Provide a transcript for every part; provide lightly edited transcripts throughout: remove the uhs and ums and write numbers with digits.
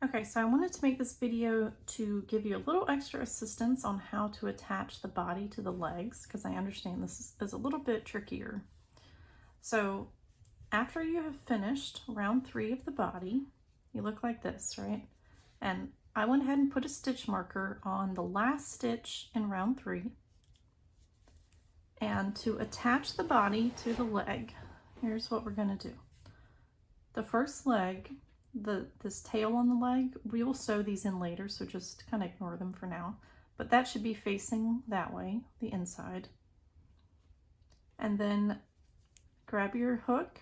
Okay, so I wanted to make this video to give you a little extra assistance on how to attach the body to the legs, because I understand this is a little bit trickier. So after you have finished round 3 of the body, you look like this, right? And I went ahead and put a stitch marker on the last stitch in round 3. And to attach the body to the leg, here's what we're going to do. The first leg, this tail on the leg, we will sew these in later, so just kind of ignore them for now. But that should be facing that way, the inside. And then grab your hook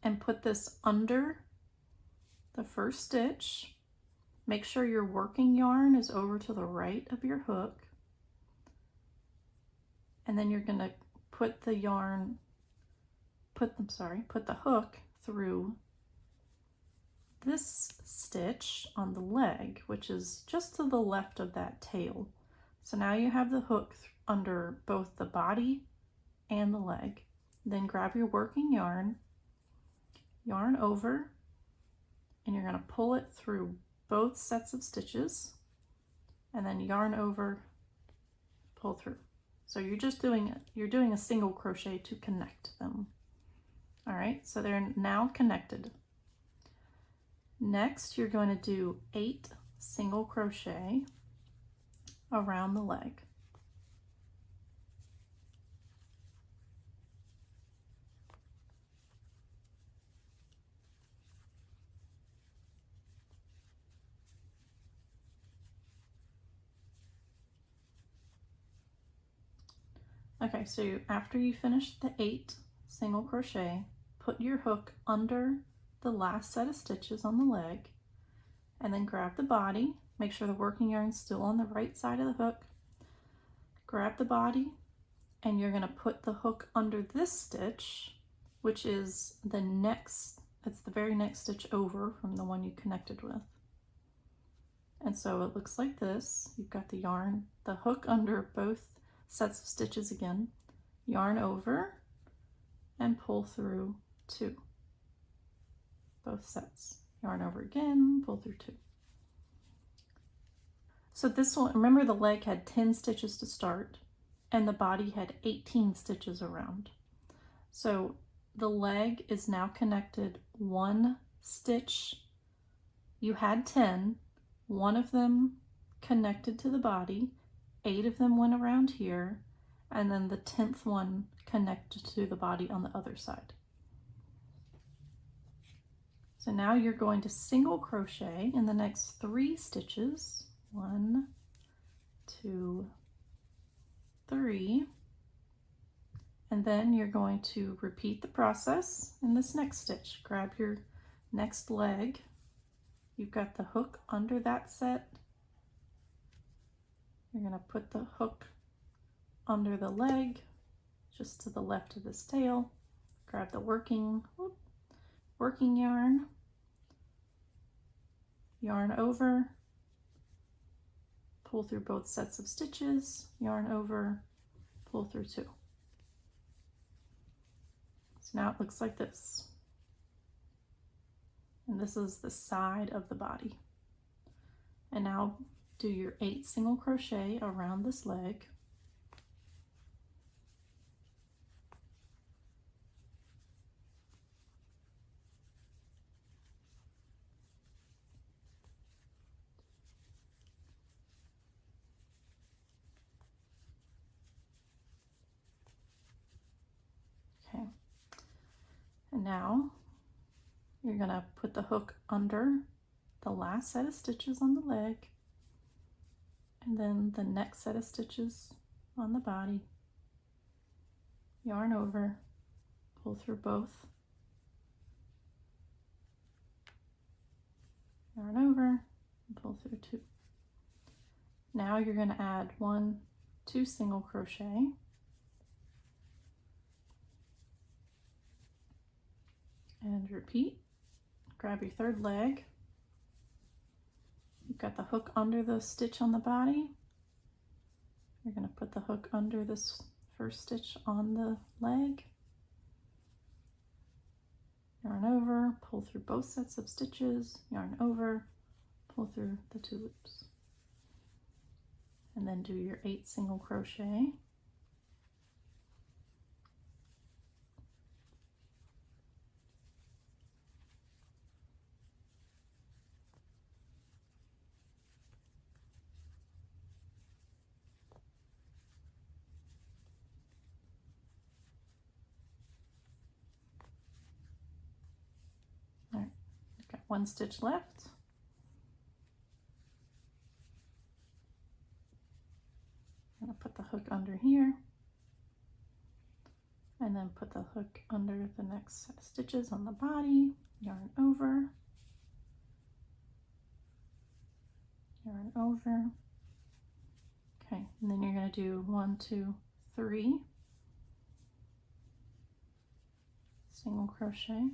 and put this under the first stitch. Make sure your working yarn is over to the right of your hook. And then you're going to put the put the hook through this stitch on the leg, which is just to the left of that tail. So now you have the hook under both the body and the leg. Then grab your working yarn over, and you're going to pull it through both sets of stitches, and then yarn over, pull through. So you're doing a single crochet to connect them. All right, so they're now connected. Next, you're going to do 8 single crochet around the leg. Okay, so after you finish the 8 single crochet, put your hook under the last set of stitches on the leg, and then grab the body. Make sure the working yarn's still on the right side of the hook. Grab the body, and you're going to put the hook under this stitch, which is it's the very next stitch over from the one you connected with. And so it looks like this. You've got the hook under both sets of stitches again, yarn over, and pull through 2. Both sets. Yarn over again, pull through 2. So this one, remember the leg had 10 stitches to start, and the body had 18 stitches around. So the leg is now connected 1 stitch. You had 10, 1 of them connected to the body, 8 of them went around here, and then the 10th one connected to the body on the other side. So now you're going to single crochet in the next 3 stitches. 1, 2, 3. And then you're going to repeat the process in this next stitch. Grab your next leg. You've got the hook under that set. You're going to put the hook under the leg, just to the left of this tail. Grab the working yarn, yarn over, pull through both sets of stitches, yarn over, pull through 2. So now it looks like this. And this is the side of the body. And now do your 8 single crochet around this leg. Okay. And now you're going to put the hook under the last set of stitches on the leg, and then the next set of stitches on the body. Yarn over, pull through both. Yarn over, and pull through 2. Now you're going to add 2 single crochet. And repeat. Grab your 3rd leg. You've got the hook under the stitch on the body. You're going to put the hook under this first stitch on the leg. Yarn over, pull through both sets of stitches, yarn over, pull through the 2 loops. And then do your 8 single crochet. All right, you've got 1 stitch left. I'm going to put the hook under here, and then put the hook under the next set of stitches on the body, yarn over, yarn over. Okay, and then you're going to do 1, 2, 3 single crochet.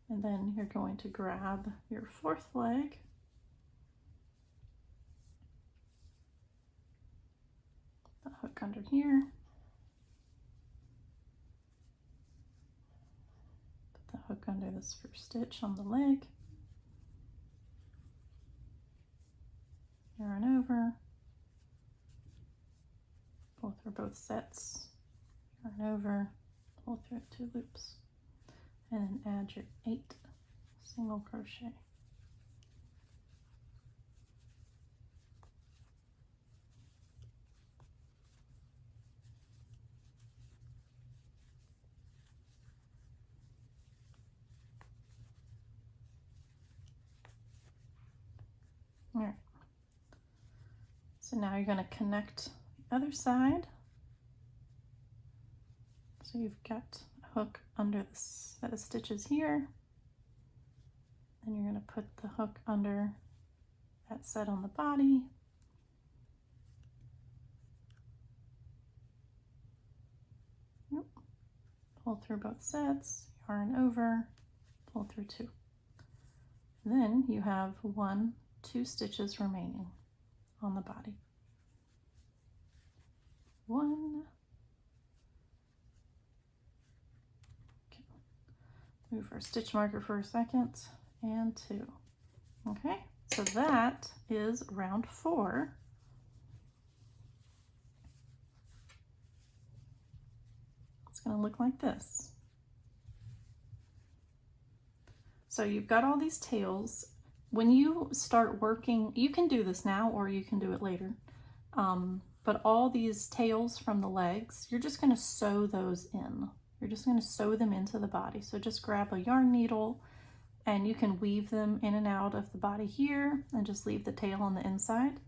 And then you're going to grab your 4th leg, the hook under here, put the hook under this first stitch on the leg, yarn over, pull through both sets, yarn over, pull through 2 loops, and then add your 8 single crochet. All right, so now you're going to connect the other side. So you've got a hook under the set of stitches here, and you're going to put the hook under that set on the body. Yep. Pull through both sets, yarn over, pull through 2. And then you have 1, 2 stitches remaining on the body. 1. Okay. Move our stitch marker for a second, and 2. Okay, so that is round 4. It's going to look like this. So you've got all these tails. When you start working, you can do this now or you can do it later. But all these tails from the legs, you're just going to sew those in. You're just going to sew them into the body. So just grab a yarn needle and you can weave them in and out of the body here and just leave the tail on the inside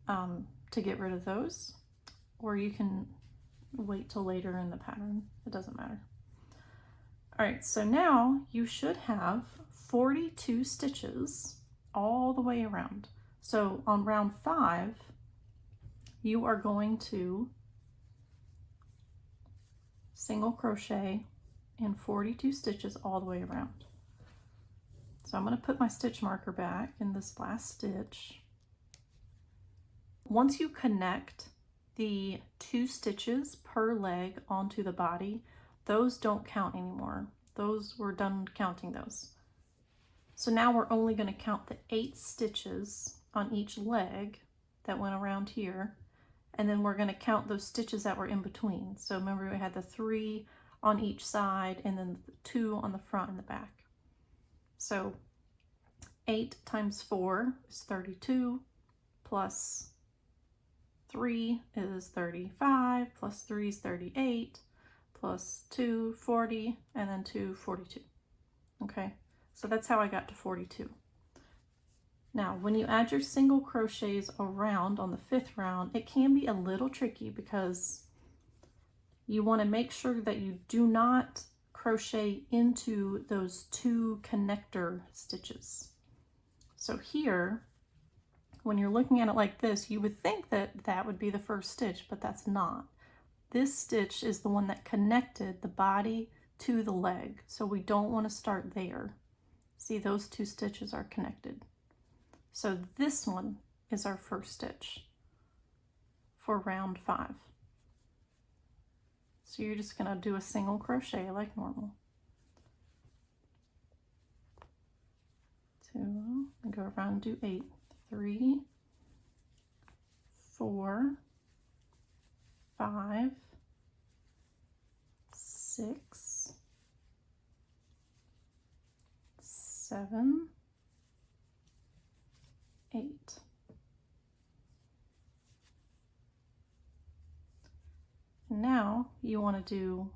to get rid of those. Or you can wait till later in the pattern. It doesn't matter. All right, so now you should have 42 stitches all the way around. So on round 5, you are going to single crochet in 42 stitches all the way around. So I'm going to put my stitch marker back in this last stitch. Once you connect the 2 stitches per leg onto the body, those don't count anymore. We're done counting those. So now we're only going to count the 8 stitches on each leg that went around here, and then we're going to count those stitches that were in between. So remember, we had the 3 on each side and then the 2 on the front and the back. So 8 times 4 is 32, plus 3 is 35, plus 3 is 38, plus 2, 40, and then 2, 42. Okay, so that's how I got to 42. Now, when you add your single crochets around on the 5th round, it can be a little tricky because you want to make sure that you do not crochet into those 2 connector stitches. So here, when you're looking at it like this, you would think that that would be the first stitch, but that's not. This stitch is the one that connected the body to the leg, so we don't want to start there. See, those 2 stitches are connected. So this one is our first stitch for round 5. So you're just going to do a single crochet like normal. 2, and go around and do 8. 3, 4, 5, 6, 7, 8. Now you want to do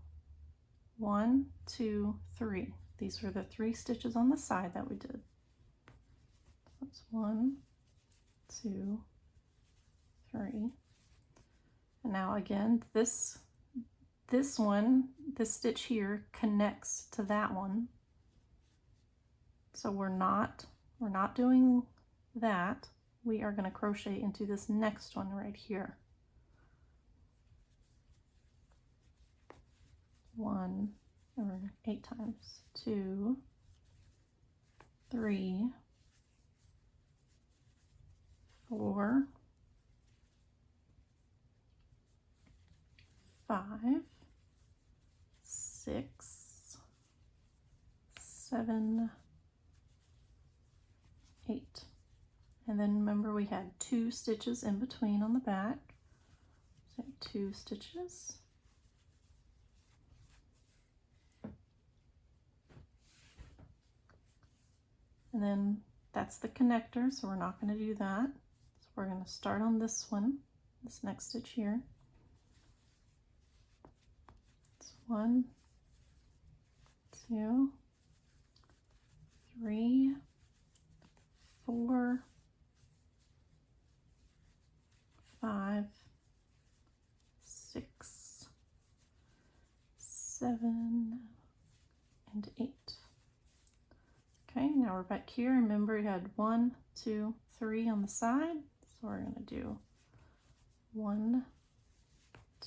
1, 2, 3. These were the 3 stitches on the side that we did. That's 1, 2, 3. And now again, this stitch here connects to that one. So we're not doing that. We are going to crochet into this next one right here. 1, or 8 times. 2, 3, 4, 5, 6, 7, 8. And then remember we had 2 stitches in between on the back. So 2 stitches. And then that's the connector, so we're not going to do that. So we're going to start on this one, this next stitch here. It's 1, 2, 3, 4, 5, 6, 7, and 8. Okay, now we're back here. Remember we had 1, 2, 3 on the side. So we're going to do 1,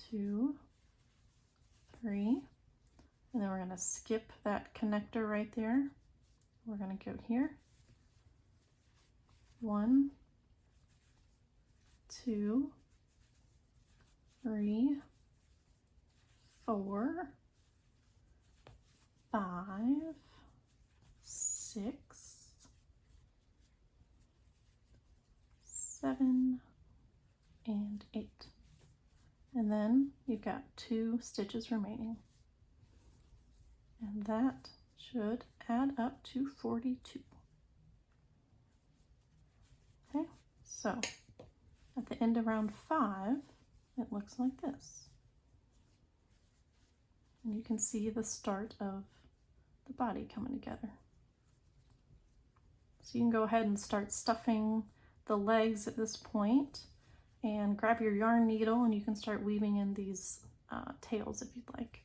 2, 3. And then we're going to skip that connector right there. We're going to go here. 1, 2, 3, 4, 5, 6, 7, and 8. And then you've got 2 stitches remaining. And that should add up to 42. Okay, so at the end of round 5, it looks like this. And you can see the start of the body coming together. So you can go ahead and start stuffing the legs at this point, and grab your yarn needle and you can start weaving in these tails if you'd like.